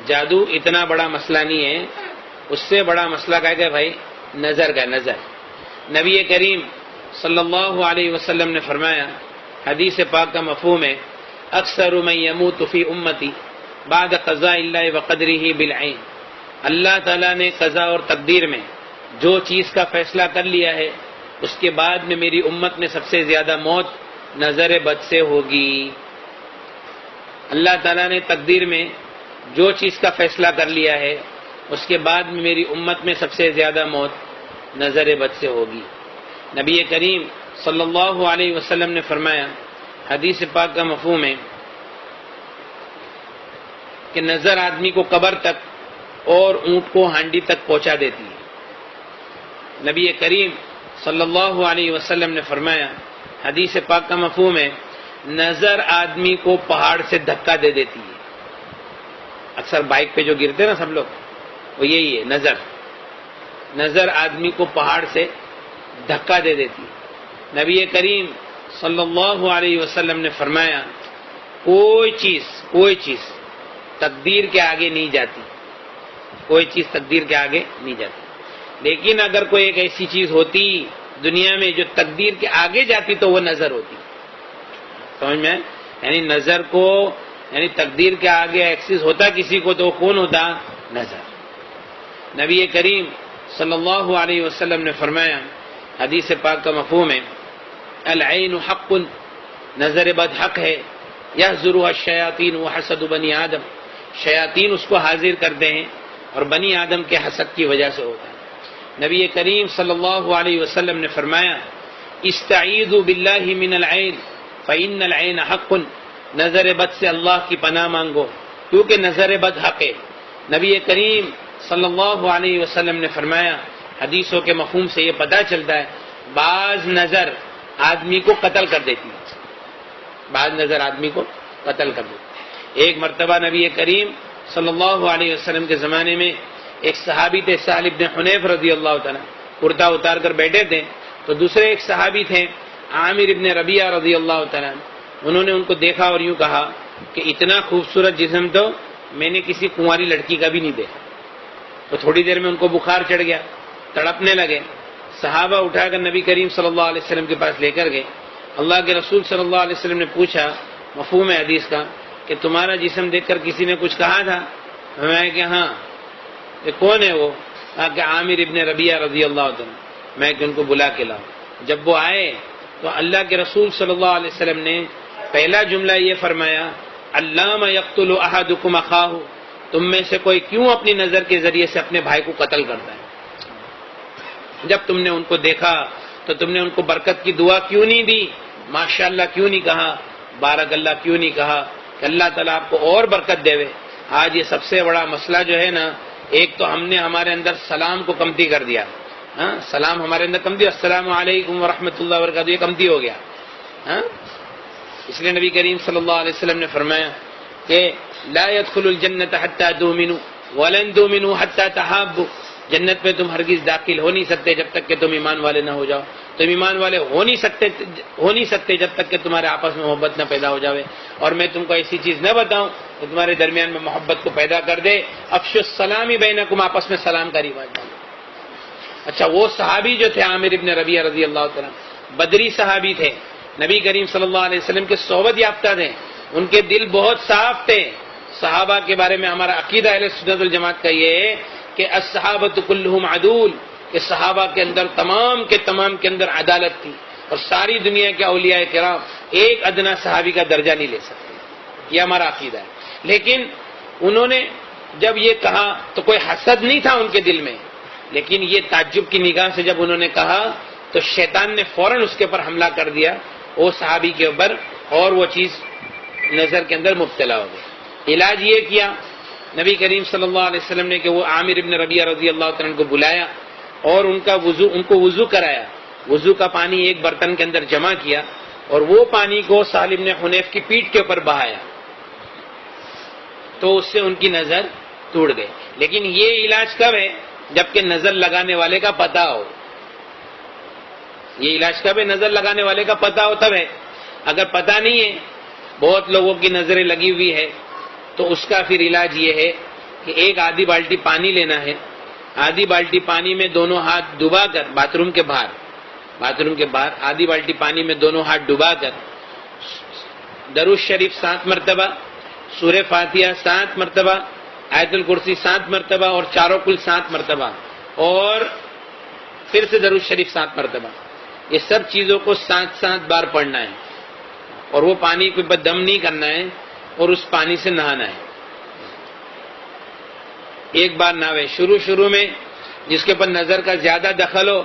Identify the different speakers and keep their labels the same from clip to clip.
Speaker 1: جادو اتنا بڑا مسئلہ نہیں ہے، اس سے بڑا مسئلہ کیا ہے بھائی؟ نظر کا نظر۔ نبی کریم صلی اللہ علیہ وسلم نے فرمایا، حدیث پاک کا مفہوم ہے، اکثر من یموت فی امتی بعد قضاء اللہ وقدرہ بالعین، اللہ تعالیٰ نے قضا اور تقدیر میں جو چیز کا فیصلہ کر لیا ہے اس کے بعد میں میری امت میں سب سے زیادہ موت نظر بد سے ہوگی۔ اللہ تعالیٰ نے تقدیر میں جو چیز کا فیصلہ کر لیا ہے اس کے بعد میں میری امت میں سب سے زیادہ موت نظر بد سے ہوگی۔ نبی کریم صلی اللہ علیہ وسلم نے فرمایا، حدیث پاک کا مفہوم ہے کہ نظر آدمی کو قبر تک اور اونٹ کو ہانڈی تک پہنچا دیتی ہے۔ نبی کریم صلی اللہ علیہ وسلم نے فرمایا، حدیث پاک کا مفہوم ہے، نظر آدمی کو پہاڑ سے دھکا دے دیتی ہے۔ اکثر بائک پہ جو گرتے ہیں نا سب لوگ، وہ یہی ہے، نظر آدمی کو پہاڑ سے دھکا دے دیتی ہے۔ نبی کریم صلی اللہ علیہ وسلم نے فرمایا، کوئی چیز تقدیر کے آگے نہیں جاتی، کوئی چیز تقدیر کے آگے نہیں جاتی، لیکن اگر کوئی ایک ایسی چیز ہوتی دنیا میں جو تقدیر کے آگے جاتی تو وہ نظر ہوتی۔ سمجھ میں؟ یعنی نظر کو، یعنی تقدیر کے آگے ایکسس ہوتا کسی کو تو کون ہوتا؟ نظر۔ نبی کریم صلی اللہ علیہ وسلم نے فرمایا، حدیث پاک کا مفہوم ہے، العین حق، نظر بد حق ہے، یحضرها الشیاطین وحسد بنی آدم، شیاطین اس کو حاضر کرتے ہیں اور بنی آدم کے حسد کی وجہ سے ہوتا ہے۔ نبی کریم صلی اللہ علیہ وسلم نے فرمایا، استعیذوا باللہ من العین فإن العین حق، نظر بد سے اللہ کی پناہ مانگو کیونکہ نظر بد حق ہے۔ نبی کریم صلی اللہ علیہ وسلم نے فرمایا، حدیثوں کے مفہوم سے یہ پتہ چلتا ہے، بعض نظر آدمی کو قتل کر دیتی ہے، بعض نظر آدمی کو قتل کر دیتی ہے۔ ایک مرتبہ نبی کریم صلی اللہ علیہ وسلم کے زمانے میں ایک صحابی تھے، سہل بن حنیف رضی اللہ تعالیٰ، کرتا اتار کر بیٹھے تھے، تو دوسرے ایک صحابی تھے عامر ابن ربیعہ رضی اللہ تعالیٰ، انہوں نے ان کو دیکھا اور یوں کہا کہ اتنا خوبصورت جسم تو میں نے کسی کنواری لڑکی کا بھی نہیں دیکھا۔ تو تھوڑی دیر میں ان کو بخار چڑھ گیا، تڑپنے لگے، صحابہ اٹھا کر نبی کریم صلی اللہ علیہ وسلم کے پاس لے کر گئے۔ اللہ کے رسول صلی اللہ علیہ وسلم نے پوچھا، مفہوم ہے حدیث کا، کہ تمہارا جسم دیکھ کر کسی نے کچھ کہا تھا؟ میں کہ ہاں۔ کہ کون ہے وہ؟ کہا کہ عامر ابن ربیعہ رضی اللہ عنہ۔ میں کہ ان کو بلا کے لاؤ۔ جب وہ آئے تو اللہ کے رسول صلی اللہ علیہ وسلم نے پہلا جملہ یہ فرمایا، علامہ یقتل احدکم اخاہ، تم میں سے کوئی کیوں اپنی نظر کے ذریعے سے اپنے بھائی کو قتل کرتا ہے؟ جب تم نے ان کو دیکھا تو تم نے ان کو برکت کی دعا کیوں نہیں دی؟ ماشاءاللہ کیوں نہیں کہا؟ بارک اللہ کیوں نہیں کہا کہ اللہ تعالیٰ آپ کو اور برکت دے؟ آج یہ سب سے بڑا مسئلہ جو ہے نا، ایک تو ہم نے ہمارے اندر سلام کو کمتی کر دیا، سلام ہمارے اندر کمتی، السلام علیکم ورحمۃ اللہ وبرکاتہ، یہ کمتی ہو گیا۔ اس لیے نبی کریم صلی اللہ علیہ وسلم نے فرمایا کہ لا يدخل الجنت حتى تؤمنوا ولن تؤمنوا حتى تحابوا، جنت میں تم ہرگز داخل ہو نہیں سکتے جب تک کہ تم ایمان والے نہ ہو جاؤ، تم ایمان والے ہو نہیں سکتے جب تک کہ تمہارے آپس میں محبت نہ پیدا ہو جاوے، اور میں تم کو ایسی چیز نہ بتاؤں کہ تمہارے درمیان میں محبت کو پیدا کر دے، افشوا السلام بینکم، آپس میں سلام کا رواج ڈالو۔ اچھا، وہ صحابی جو تھے عامر ابن ربیعہ رضی اللہ تعالیٰ، بدری صحابی تھے، نبی کریم صلی اللہ علیہ وسلم کے صحبت یافتہ تھے، ان کے دل بہت صاف تھے۔ صحابہ کے بارے میں ہمارا عقیدہ اہل سنت والجماعت کا یہ ہے کہ الصحابۃ کلھم عدول، کہ صحابہ کے اندر تمام کے اندر عدالت تھی، اور ساری دنیا کے اولیاء کرام ایک ادنا صحابی کا درجہ نہیں لے سکتے، یہ ہمارا عقیدہ ہے۔ لیکن انہوں نے جب یہ کہا تو کوئی حسد نہیں تھا ان کے دل میں، لیکن یہ تعجب کی نگاہ سے جب انہوں نے کہا تو شیطان نے فوراً اس کے اوپر حملہ کر دیا، وہ صحابی کے اوپر، اور وہ چیز نظر کے اندر مبتلا ہو گئی۔ علاج یہ کیا نبی کریم صلی اللہ علیہ وسلم نے کہ وہ عامر ابن ربیعہ رضی اللہ عنہ کو بلایا اور ان کو وضو کرایا، وضو کا پانی ایک برتن کے اندر جمع کیا، اور وہ پانی کو سہل بن حنیف کی پیٹھ کے اوپر بہایا، تو اس سے ان کی نظر ٹوٹ گئی۔ لیکن یہ علاج کب ہے؟ جبکہ نظر لگانے والے کا پتہ ہو۔ یہ علاج کب ہے؟ نظر لگانے والے کا پتہ ہو تب ہے۔ اگر پتہ نہیں ہے، بہت لوگوں کی نظریں لگی ہوئی ہے، تو اس کا پھر علاج یہ ہے کہ ایک آدھی بالٹی پانی لینا ہے، آدھی بالٹی پانی میں دونوں ہاتھ ڈبا کر باتھ روم کے باہر آدھی بالٹی پانی میں دونوں ہاتھ ڈبا کر درود شریف 7 مرتبہ، سورہ فاتحہ 7 مرتبہ، آیت الکرسی 7 مرتبہ اور چاروں کل 7 مرتبہ، اور پھر سے درود شریف 7 مرتبہ، یہ سب چیزوں کو 7 بار پڑھنا ہے، اور وہ پانی کے اوپر دم نہیں کرنا ہے اور اس پانی سے نہانا ہے۔ ایک بار نہاوے، شروع میں جس کے اوپر نظر کا زیادہ دخل ہو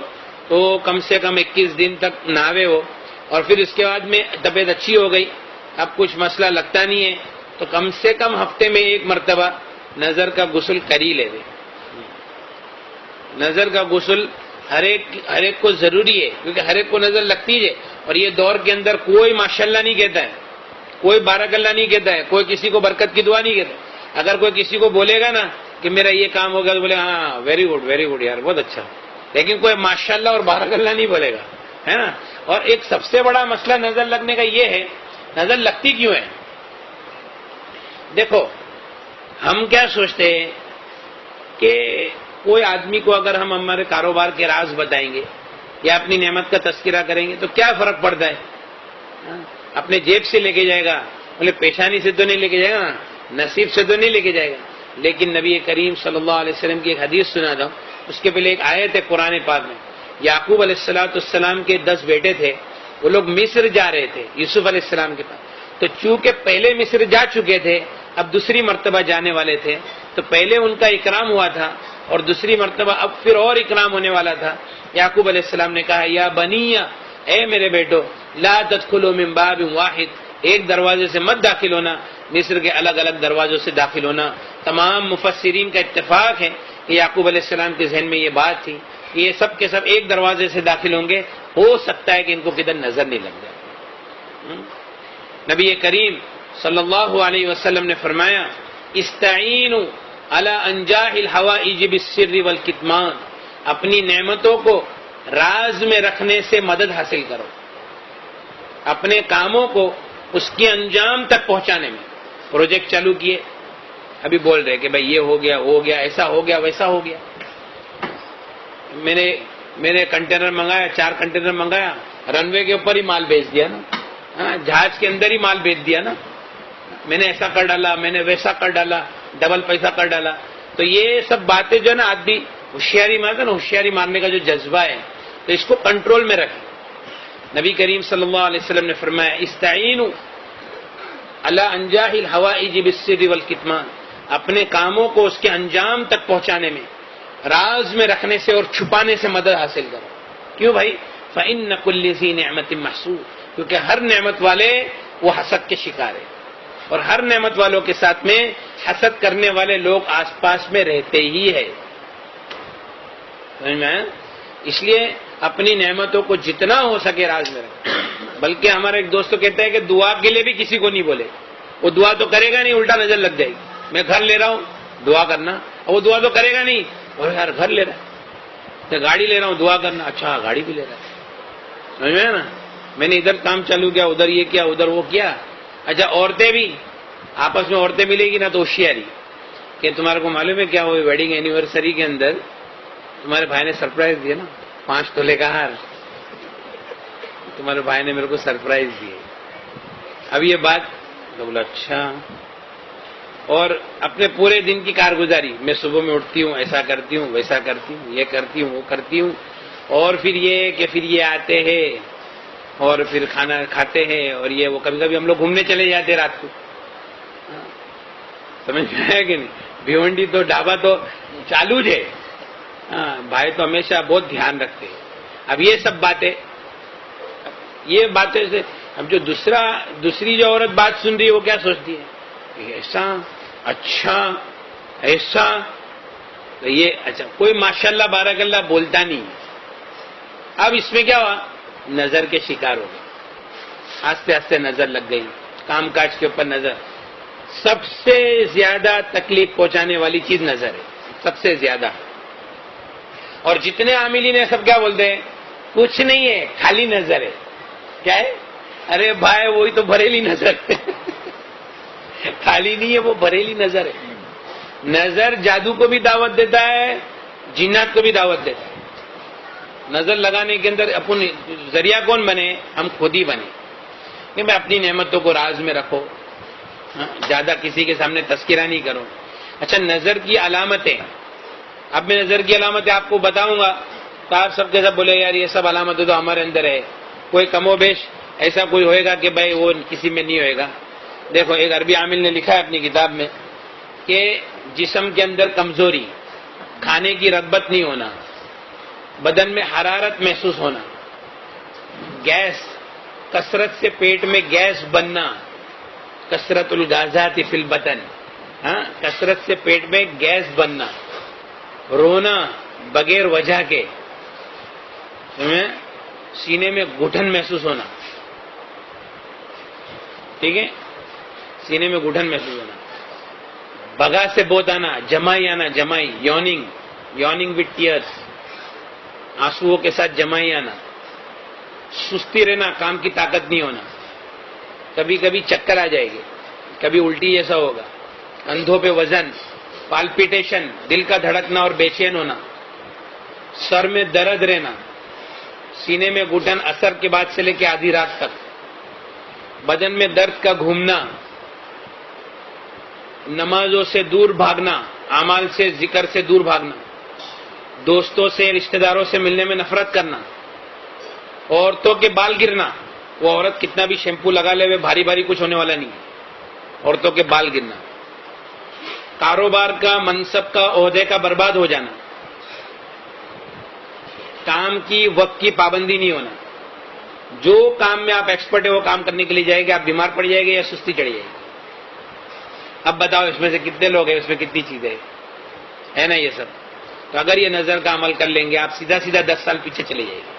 Speaker 1: تو کم سے کم 21 دن تک نہاوے ہو، اور پھر اس کے بعد میں طبیعت اچھی ہو گئی، اب کچھ مسئلہ لگتا نہیں ہے تو کم سے کم ہفتے میں 1 مرتبہ نظر کا غسل کر ہی لے دے۔ نظر کا غسل ہر ایک کو ضروری ہے، کیونکہ ہر ایک کو نظر لگتی ہے، اور یہ دور کے اندر کوئی ماشاءاللہ نہیں کہتا ہے، کوئی بارک اللہ نہیں کہتا ہے، کوئی کسی کو برکت کی دعا نہیں کہتا۔ اگر کوئی کسی کو بولے گا نا کہ میرا یہ کام ہو گیا تو بولے ہاں ویری گڈ یار، بہت اچھا، لیکن کوئی ماشاءاللہ اور بارک اللہ نہیں بولے گا، ہے نا۔ اور ایک سب سے بڑا مسئلہ نظر لگنے کا یہ ہے، نظر لگتی کیوں ہے؟ دیکھو، ہم کیا سوچتے ہیں کہ کوئی آدمی کو اگر ہم ہمارے کاروبار کے راز بتائیں گے یا اپنی نعمت کا تذکرہ کریں گے تو کیا فرق پڑتا ہے؟ اپنے جیب سے لے کے جائے گا، بولے پیشانی سے تو نہیں لے کے جائے گا، نصیب سے تو نہیں لے کے جائے گا۔ لیکن نبی کریم صلی اللہ علیہ وسلم کی ایک حدیث سنا دو، اس کے پہلے ایک آیت ہے قرآن پاک میں۔ یعقوب علیہ السلام کے 10 بیٹے تھے، وہ لوگ مصر جا رہے تھے یوسف علیہ السلام کے پاس، تو چونکہ پہلے مصر جا چکے تھے، اب دوسری مرتبہ جانے والے تھے، تو پہلے ان کا اکرام ہوا تھا اور دوسری مرتبہ اب پھر اور اکرام ہونے والا تھا۔ یعقوب علیہ السلام نے کہا یا بنی، اے میرے بیٹو، لا تدخلوا من باب واحد، ایک دروازے سے مت داخل ہونا، مصر کے الگ الگ دروازوں سے داخل ہونا۔ تمام مفسرین کا اتفاق ہے کہ یعقوب علیہ السلام کے ذہن میں یہ بات تھی کہ یہ سب کے سب ایک دروازے سے داخل ہوں گے، ہو سکتا ہے کہ ان کو کدھر نظر نہیں لگ جائے۔ نبی کریم صلی اللہ علیہ وسلم نے فرمایا استعینوا علی انجاح الحوائج بالسر والکتمان، اپنی نعمتوں کو راز میں رکھنے سے مدد حاصل کرو، اپنے کاموں کو اس کے انجام تک پہنچانے میں۔ پروجیکٹ چالو کیے، ابھی بول رہے کہ بھائی یہ ہو گیا، ایسا ہو گیا، ویسا ہو گیا۔ میں نے کنٹینر منگایا، 4 کنٹینر منگایا، رن وے کے اوپر ہی مال بیچ دیا نا، جہاز کے اندر ہی مال بیچ دیا نا، میں نے ایسا کر ڈالا، میں نے ویسا کر ڈالا، ڈبل پیسہ کر ڈالا۔ تو یہ سب باتیں جو ہے نا، آدمی ہوشیاری مارتا نا، ہوشیاری مارنے کا جو جذبہ ہے، تو اس کو کنٹرول میں رکھیں۔ نبی کریم صلی اللہ علیہ وسلم نے فرمایا استعینوا علی انجاح الحوائج بالسر والکتمان، اپنے کاموں کو اس کے انجام تک پہنچانے میں، راز میں رکھنے سے اور چھپانے سے مدد حاصل کرو۔ کیوں بھائی؟ فإن كل ذی نعمت محسود، کیونکہ ہر نعمت والے وہ حسد کے شکار ہے، اور ہر نعمت والوں کے ساتھ میں حسد کرنے والے لوگ آس پاس میں رہتے ہی ہے۔ سمجھ میں آیا؟ اس لیے اپنی نعمتوں کو جتنا ہو سکے راز میں رکھیں۔ بلکہ ہمارا ایک دوست کہتا ہے کہ دعا کے لیے بھی کسی کو نہیں بولے، وہ دعا تو کرے گا نہیں، الٹا نظر لگ جائے گی۔ میں گھر لے رہا ہوں، دعا کرنا، اور وہ دعا تو کرے گا نہیں، اور یار گھر لے رہا ہے، میں گاڑی لے رہا ہوں، دعا کرنا، اچھا گاڑی بھی لے رہا ہے۔ سمجھ میں نا؟ میں نے ادھر کام چالو کیا، ادھر یہ کیا، ادھر وہ کیا۔ اچھا عورتیں بھی آپس میں عورتیں ملے گی نا تو ہوشیاری کہ تمہارے کو معلوم ہے کیا ہوئی ویڈنگ اینیورسری کے اندر تمہارے بھائی نے سرپرائز دیا نا، 5 تولے کا ہار، تمہارے بھائی نے میرے کو سرپرائز دیے۔ اب یہ بات تو بولا اچھا، اور اپنے پورے دن کی کارگزاری، میں صبح میں اٹھتی ہوں، ایسا کرتی ہوں، ویسا کرتی ہوں، یہ کرتی ہوں، وہ کرتی ہوں، اور پھر یہ آتے ہیں اور پھر کھانا کھاتے ہیں، اور یہ وہ کبھی کبھی ہم لوگ گھومنے چلے جاتے رات کو۔ سمجھ میں آیا کہ نہیں؟ بھیونڈی تو ڈھابا تو چالو ہے، بھائی تو ہمیشہ بہت دھیان رکھتے ہیں۔ اب یہ سب باتیں سے اب جو دوسری جو عورت بات سن رہی ہے وہ کیا سوچتی ہے؟ ایسا، اچھا، ایسا، تو یہ اچھا کوئی ماشاءاللہ بارک اللہ بولتا نہیں۔ اب اس میں کیا ہوا؟ نظر کے شکار ہو گئے، آستے آستے نظر لگ گئی، کام کاج کے اوپر نظر۔ سب سے زیادہ تکلیف پہنچانے والی چیز نظر ہے، سب سے زیادہ۔ اور جتنے عاملین ہیں سب کیا بولتے ہیں؟ کچھ نہیں ہے، خالی نظر ہے۔ کیا ہے؟ ارے بھائی وہی تو بریلی نظر ہے، خالی نہیں ہے، وہ بریلی نظر ہے۔ نظر جادو کو بھی دعوت دیتا ہے، جنات کو بھی دعوت دیتا ہے۔ نظر لگانے کے اندر اپن ذریعہ کون بنے؟ ہم خود ہی بنے کہ بھائی اپنی نعمتوں کو راز میں رکھو، زیادہ کسی کے سامنے تذکرہ نہیں کرو۔ اچھا، نظر کی علامتیں، اب میں نظر کی علامتیں آپ کو بتاؤں گا تو آپ سب کے سب بولے یار یہ سب علامتیں تو ہمارے اندر ہے، کوئی کم و بیش ایسا کوئی ہوئے گا کہ بھائی وہ کسی میں نہیں ہوئے گا۔ دیکھو، ایک عربی عامل نے لکھا ہے اپنی کتاب میں کہ جسم کے اندر کمزوری، کھانے کی رغبت نہیں ہونا، بدن میں حرارت محسوس ہونا، گیس، کثرت سے پیٹ میں گیس بننا، کثرت الغازات فی البطن، کثرت سے پیٹ میں گیس بننا، رونا بغیر وجہ کے، سینے میں گھٹن محسوس ہونا، ٹھیک ہے، سینے میں گھٹن محسوس ہونا، بگا سے بوت آنا، جمائی آنا، جمائی، یوننگ وتھ ٹیئرس، آنسوؤں کے ساتھ جمائی آنا، سستی رہنا، کام کی طاقت نہیں ہونا، کبھی کبھی چکر آ جائے گی، کبھی الٹی جیسا ہوگا، کندھوں پہ وزن، پالپیٹیشن، دل کا دھڑکنا اور بے چین ہونا، سر میں درد رہنا، سینے میں گھٹن اثر کے بعد سے لے کے آدھی رات تک، بدن میں درد کا گھومنا، نمازوں سے دور بھاگنا، اعمال سے، ذکر سے دور بھاگنا، دوستوں سے، رشتہ داروں سے ملنے میں نفرت کرنا، عورتوں کے بال گرنا، وہ عورت کتنا بھی شیمپو لگا لے بھاری بھاری کچھ ہونے والا نہیں، عورتوں کے بال گرنا، کاروبار کا، منصب کا، عہدے کا برباد ہو جانا، کام کی، وقت کی پابندی نہیں ہونا، جو کام میں آپ ایکسپرٹ ہے وہ کام کرنے کے لیے جائے گے، آپ بیمار پڑ جائے گے یا سستی چڑھ جائے گی۔ اب بتاؤ اس میں سے کتنے لوگ ہیں، اس میں کتنی چیزیں ہے نا یہ سب۔ تو اگر یہ نظر کا عمل کر لیں گے آپ سیدھا 10 سال پیچھے چلے جائے گے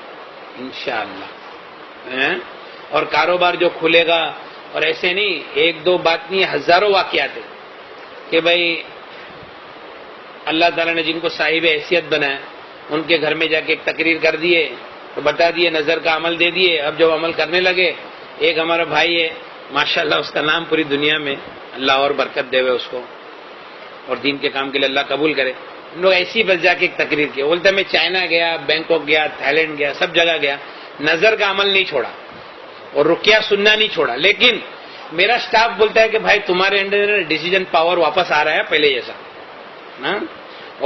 Speaker 1: انشاءاللہ۔ اور کاروبار جو کھلے گا، اور ایسے نہیں ایک دو بات نہیں، ہزاروں واقعات ہیں کہ بھائی اللہ تعالیٰ نے جن کو صاحب حیثیت بنایا ان کے گھر میں جا کے ایک تقریر کر دیے تو بتا دیے، نظر کا عمل دے دیے، اب جب عمل کرنے لگے، ایک ہمارا بھائی ہے ماشاءاللہ، اس کا نام پوری دنیا میں، اللہ اور برکت دے اس کو اور دین کے کام کے لیے اللہ قبول کرے۔ ہم لوگ ایسی بس جا کے ایک تقریر کی، بولتا میں چائنا گیا، بینکاک گیا، تھائی لینڈ گیا، سب جگہ گیا، نظر کا عمل نہیں چھوڑا اور رقیہ سننا نہیں چھوڑا، لیکن میرا سٹاف بولتا ہے کہ بھائی تمہارے انڈر ڈیسیجن پاور واپس آ رہا ہے پہلے جیسا۔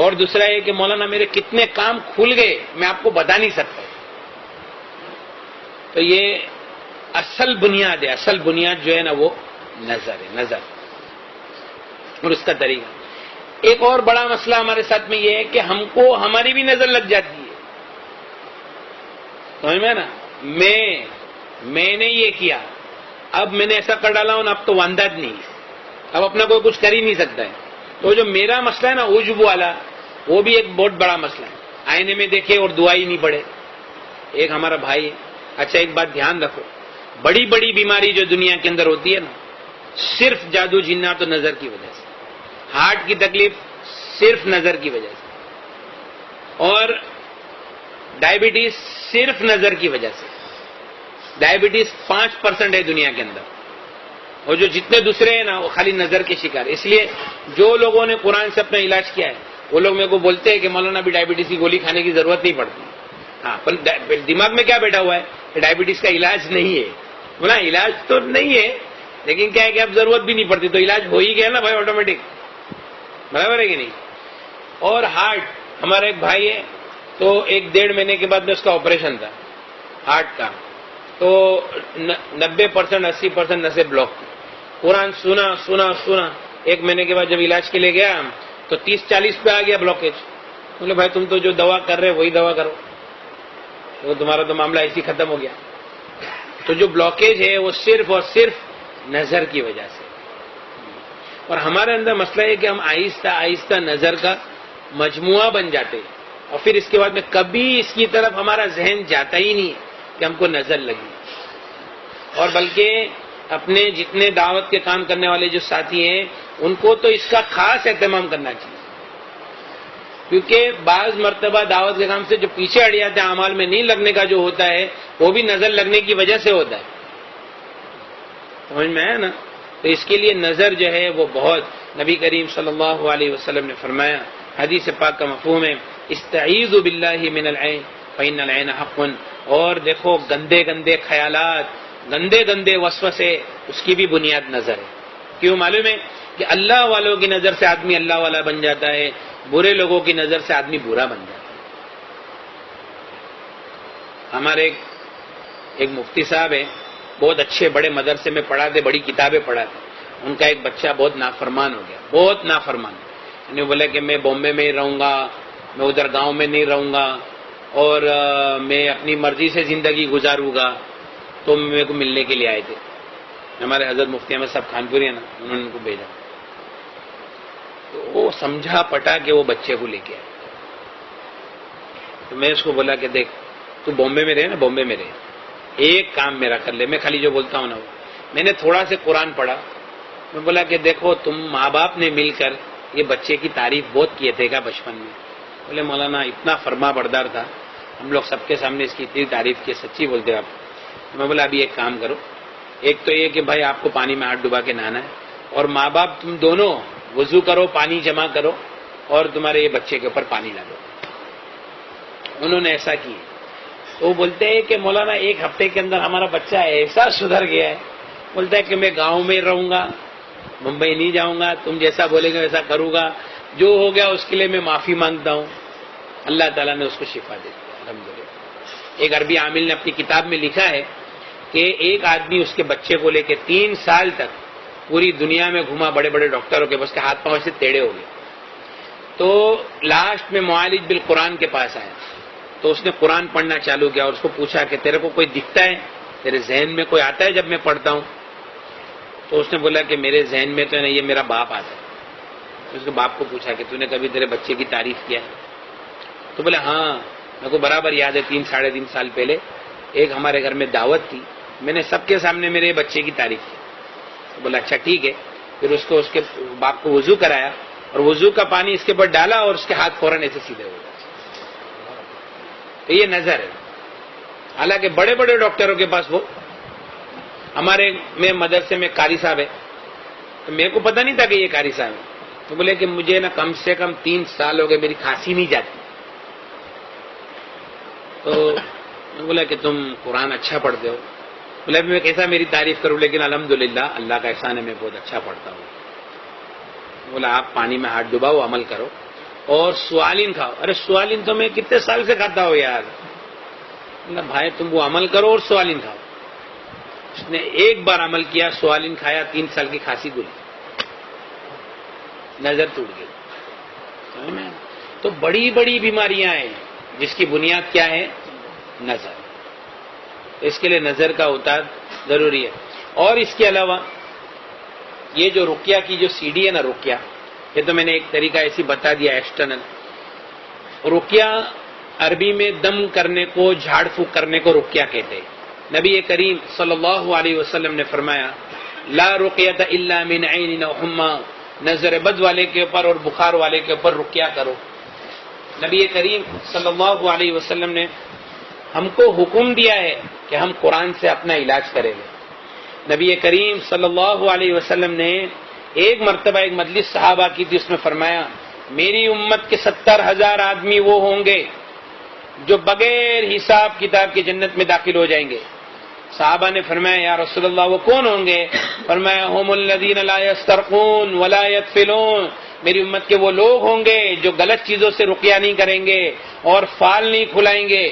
Speaker 1: اور دوسرا یہ کہ مولانا میرے کتنے کام کھل گئے میں آپ کو بتا نہیں سکتا۔ تو یہ اصل بنیاد ہے، اصل بنیاد جو ہے نا وہ نظر ہے، نظر اور اس کا طریقہ۔ ایک اور بڑا مسئلہ ہمارے ساتھ میں یہ ہے کہ ہم کو ہماری بھی نظر لگ جاتی ہے، سمجھ میں نا، میں نے یہ کیا، اب میں نے ایسا کر ڈالا ہوں، اب تو وانداد نہیں ہے، اب اپنا کوئی کچھ کر ہی نہیں سکتا ہے۔ تو جو میرا مسئلہ ہے نا عجب والا، وہ بھی ایک بہت بڑا مسئلہ ہے، آئینے میں دیکھے اور دعا ہی نہیں پڑے۔ ایک ہمارا بھائی ہے، اچھا ایک بات دھیان رکھو، بڑی بڑی بیماری جو دنیا کے اندر ہوتی ہے نا، صرف جادو جنات و نظر کی وجہ سے، ہارٹ کی تکلیف صرف نظر کی وجہ سے، اور ڈائبٹیز صرف نظر کی وجہ سے۔ ڈائبٹیز 5% ہے دنیا کے اندر، اور جو جتنے دوسرے ہیں نا وہ خالی نظر کے شکار۔ اس لیے جو لوگوں نے قرآن سے اپنا علاج کیا ہے وہ لوگ میرے کو بولتے ہیں کہ مولانا بھی ڈائبٹیز کی گولی کھانے کی ضرورت نہیں پڑتی۔ ہاں، پر دماغ میں کیا بیٹھا ہوا ہے کہ ڈائبٹیز کا علاج نہیں ہے، بولا علاج تو نہیں ہے لیکن کیا ہے کہ اب ضرورت بھی نہیں پڑتی، تو علاج ہو ہی گیا نا بھائی آٹومیٹک، برابر ہے کہ نہیں۔ اور ہارٹ، ہمارا ایک بھائی ہے تو 1-1.5 مہینے کے بعد میں اس کا آپریشن تھا ہارٹ کا، تو 90% 80% نسیں بلاک تھی۔ قرآن سنا 1 مہینے کے بعد جب علاج کے لیے گیا تو 30-40 پہ آ گیا بلاکیج۔ بولے بھائی تم تو جو دوا کر رہے وہی دوا کرو، تو تمہارا تو معاملہ ایسے ہی ختم ہو گیا۔ تو جو بلاکیج ہے وہ صرف اور صرف نظر کی وجہ سے۔ اور ہمارے اندر مسئلہ ہے کہ ہم آہستہ آہستہ نظر کا مجموعہ بن جاتے ہیں، اور پھر اس کے بعد میں کبھی اس کی طرف ہمارا ذہن جاتا ہی نہیں کہ ہم کو نظر لگی۔ اور بلکہ اپنے جتنے دعوت کے کام کرنے والے جو ساتھی ہیں ان کو تو اس کا خاص اہتمام کرنا چاہیے، کیونکہ بعض مرتبہ دعوت کے کام سے جو پیچھے ہٹ جاتے ہیں، اعمال میں نہیں لگنے کا جو ہوتا ہے وہ بھی نظر لگنے کی وجہ سے ہوتا ہے، سمجھ میں ہے نا۔ تو اس کے لیے نظر جو ہے وہ بہت، نبی کریم صلی اللہ علیہ وسلم نے فرمایا، حدیث پاک کا مفہوم ہے استعیذوا باللہ من العین فإن العین حق، اور دیکھو گندے گندے خیالات، گندے گندے وسوسے، اس کی بھی بنیاد نظر ہے۔ کیوں معلوم ہے کہ اللہ والوں کی نظر سے آدمی اللہ والا بن جاتا ہے، برے لوگوں کی نظر سے آدمی برا بن جاتا ہے۔ ہمارے ایک مفتی صاحب ہیں، بہت اچھے بڑے مدرسے میں پڑھاتے، بڑی کتابیں پڑھاتے، ان کا ایک بچہ بہت نافرمان ہو گیا، بہت نافرمان، یعنی بولا کہ میں بامبے میں ہی رہوں گا، میں ادھر گاؤں میں نہیں رہوں گا، اور میں اپنی مرضی سے زندگی گزاروں گا۔ تو میرے کو ملنے کے لیے آئے تھے، ہمارے حضرت مفتی احمد صاحب خانپوری ہیں نا، انہوں نے ان کو بھیجا، تو وہ سمجھا پٹا کہ وہ بچے کو لے کے آئے۔ تو میں اس کو بولا کہ دیکھ تو بامبے میں رہے نا، بامبے میں رہے، ایک کام میرا کر لے، میں خالی جو بولتا ہوں نا، میں نے تھوڑا سے قرآن پڑھا، میں بولا کہ دیکھو تم ماں باپ نے مل کر یہ بچے کی تعریف بہت کیے تھے کیا بچپن میں؟ بولے مولانا اتنا فرما بردار تھا، ہم لوگ سب کے سامنے اس کی اتنی تعریف کی، سچی بولتے آپ؟ میں بولا ابھی ایک کام کرو، ایک تو یہ کہ بھائی آپ کو پانی میں ہاتھ ڈبا کے نہانا ہے، اور ماں باپ تم دونوں وضو کرو، پانی جمع کرو، اور تمہارے یہ بچے کے اوپر پانی ڈالو۔ انہوں نے ایسا کیا، تو وہ بولتے ہیں کہ مولانا ایک ہفتے کے اندر ہمارا بچہ ایسا سدھر گیا ہے، بولتا ہے کہ میں گاؤں میں رہوں گا، ممبئی نہیں جاؤں گا، تم جیسا بولے گے ویسا کروں گا، جو ہو گیا اس کے لیے میں معافی مانگتا ہوں۔ اللہ تعالیٰ نے اس کو شفا دے دیا الحمدللہ۔ ایک عربی عامل نے اپنی کتاب میں لکھا ہے کہ ایک آدمی اس کے بچے کو لے کے 3 سال تک پوری دنیا میں گھوما، بڑے بڑے ڈاکٹروں کے، بس کے ہاتھ پاؤں سے ٹیڑھے ہو گئے، تو لاسٹ میں معالج بالقرآن کے پاس آیا، تو اس نے قرآن پڑھنا چالو کیا، اور اس کو پوچھا کہ تیرے کو کوئی دکھتا ہے، تیرے ذہن میں کوئی آتا ہے جب میں پڑھتا ہوں؟ تو اس نے بولا کہ میرے ذہن میں تو ہے نا یہ میرا باپ آتا ہے۔ اس کے باپ کو پوچھا کہ تو نے کبھی تیرے بچے کی تعریف کیا ہے؟ تو بولے ہاں میرے کو برابر یاد ہے، 3-3.5 سال پہلے ایک ہمارے گھر میں دعوت تھی، میں نے سب کے سامنے میرے بچے کی تعریف کی۔ تو بولا اچھا ٹھیک ہے، پھر اس کے باپ کو وضو کرایا، اور وضو کا پانی اس کے اوپر ڈالا، اور اس کے ہاتھ فوراً ایسے سیدھے ہو گئے۔ تو یہ نظر ہے، حالانکہ بڑے بڑے ڈاکٹروں کے پاس وہ، ہمارے میں مدرسے میں قاری صاحب ہے، تو میرے کو پتہ نہیں تھا کہ یہ قاری صاحب ہے، تو بولے کہ مجھے نا کم سے کم 3 سال ہو گئے میری کھانسی نہیں جاتی، تو میں بولا کہ تم قرآن اچھا پڑھتے ہو، بولا میں کیسا میری تعریف کروں، لیکن الحمدللہ اللہ کا احسان ہے میں بہت اچھا پڑھتا ہوں۔ بولا آپ پانی میں ہاتھ ڈباؤ، عمل کرو، اور سوالین کھاؤ۔ ارے سوالین تو میں کتنے سال سے کھاتا ہوں یار۔ بولا بھائی تم وہ عمل کرو اور سوالین کھاؤ۔ اس نے ایک بار عمل کیا، سوالین کھایا، 3 سال کی کھانسی گلی، نظر ٹوٹ گئی۔ تو بڑی بڑی بیماریاں ہیں جس کی بنیاد کیا ہے؟ نظر۔ اس کے لیے نظر کا اتار ضروری ہے۔ اور اس کے علاوہ یہ جو رقیہ کی جو CD ہے نا، رقیہ، یہ تو میں نے ایک طریقہ ایسی بتا دیا ایکسٹرنل۔ رقیہ عربی میں دم کرنے کو، جھاڑ پھونک کرنے کو رقیہ کہتے ہیں۔ نبی کریم صلی اللہ علیہ وسلم نے فرمایا لا رقیۃ الا من عین او حمى، نظر بد والے کے اوپر اور بخار والے کے اوپر رقیہ کرو۔ نبی کریم صلی اللہ علیہ وسلم نے ہم کو حکم دیا ہے کہ ہم قرآن سے اپنا علاج کریں گے۔ نبی کریم صلی اللہ علیہ وسلم نے ایک مرتبہ ایک مجلس صحابہ کی تھی، اس میں فرمایا میری امت کے 70,000 آدمی وہ ہوں گے جو بغیر حساب کتاب کی جنت میں داخل ہو جائیں گے۔ صحابہ نے فرمایا یا رسول اللہ وہ کون ہوں گے؟ فرمایا هم الذین لا یسترقون ولا یطفلون، میری امت کے وہ لوگ ہوں گے جو غلط چیزوں سے رقیہ نہیں کریں گے اور فال نہیں کھلائیں گے۔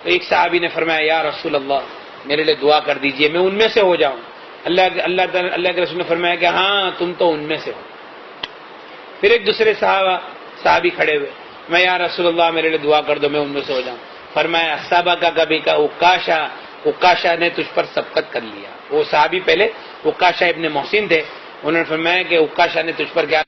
Speaker 1: تو ایک صحابی نے فرمایا یا رسول اللہ میرے لیے دعا کر دیجئے میں ان میں سے ہو جاؤں۔ اللہ کے رسول نے فرمایا کہ ہاں تم تو ان میں سے ہو۔ پھر ایک دوسرے صحابی کھڑے ہوئے، میں یا رسول اللہ میرے لیے دعا کر دو میں ان میں سے ہو جاؤں۔ فرمایا صحابہ کا کبھی کا عکاشہ نے تجھ پر سبقت کر لیا۔ وہ صحابی پہلے عکاشہ ابن محسن تھے، انہوں نے فرمایا کہ عکاشہ نے تجھ پر کیا